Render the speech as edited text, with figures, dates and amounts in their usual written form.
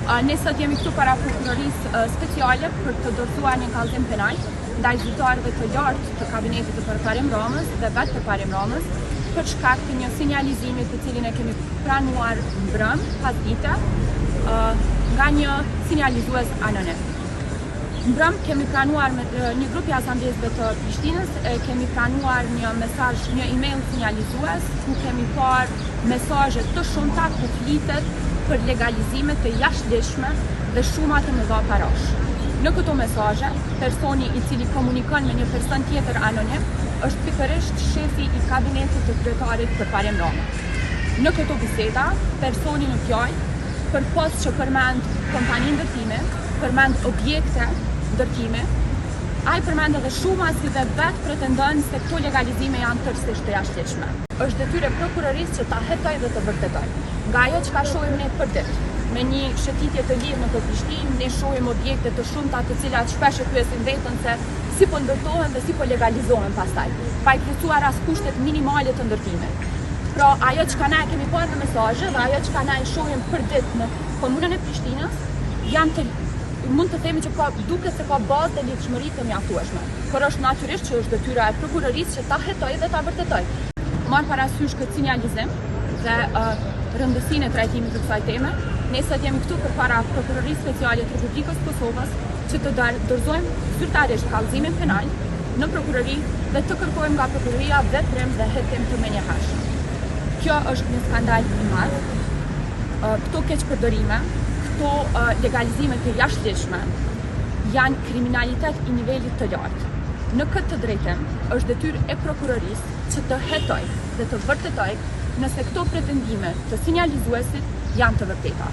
Ne sot jemi këtu para prokurorisë speciale për të dorëzuar një kallëzim penal ndaj zyrtarëve të lartë të kabinetit të përparim Romës dhe vetë përparim Romës për shkak të një sinjalizimi të cilin e kemi pranuar mbrëm pas dite nga një sinjalizues anonim. Mbrëm kemi pranuar me një grup i asambleësve të Prishtinës, kemi pranuar një mesazh, një email sinjalizues ku kemi parë mesazhe të shumta ku flitet për legalizime të jashtëligjshme dhe shuma të mëdha parash. Në këto mesazhe, personi i cili komunikon me një person tjetër anonim është pikërisht shefi i kabinetit të kryetarit përparim Romës. Në këto biseda, personi në fjalë, përpos që përmend kompani ndërtime, përmend objekte ndërtime, ai përmend edhe shuma si dhe vetë pretendon se këto legalizime janë tërësisht të jashtëligjshme. Është detyrë e prokurorisë që ta hetoj dhe të vërtetoj. Nga ajo çka shohim ne për ditë, me një shëtitje të lirë në Prishtinë, ne shohim objekte të shumta të cilat shpesh e pyesin veten se si po ndërtohen dhe si po legalizohen pastaj, pa i plotësuar as kushtet minimale të ndërtimit. Pra ajo çka ne kemi parë në mesazhe dhe ajo çka ne shohim për ditë në komunën e Prishtinës janë mund të themi që duket se ka bazë të lidhshmëri të mjaftueshme. Por është natyrisht që është detyra e prokurorisë që ta hetoj dhe ta vërtetoj. Marr parasysh këtë sinjalizim dhe rëndësinë e trajtimit të kësaj teme, ne sot jemi këtu përpara Prokurorisë Speciale të Republikës Kosovës që të dorëzojmë zyrtarisht kallëzimin penal në prokurori dhe të kërkojmë nga prokuroria veprim dhe hetim të menjëhershëm. Kjo është një skandal i madh. Këto keqpërdorime, këto legalizime të jashtëligjshme janë kriminalitet i nivelit të lartë. Në këtë drejtim është detyrë e prokurorisë që të hetoj dhe të vërtetoj nëse këto pretendime të sinjalizuesit janë të vërteta.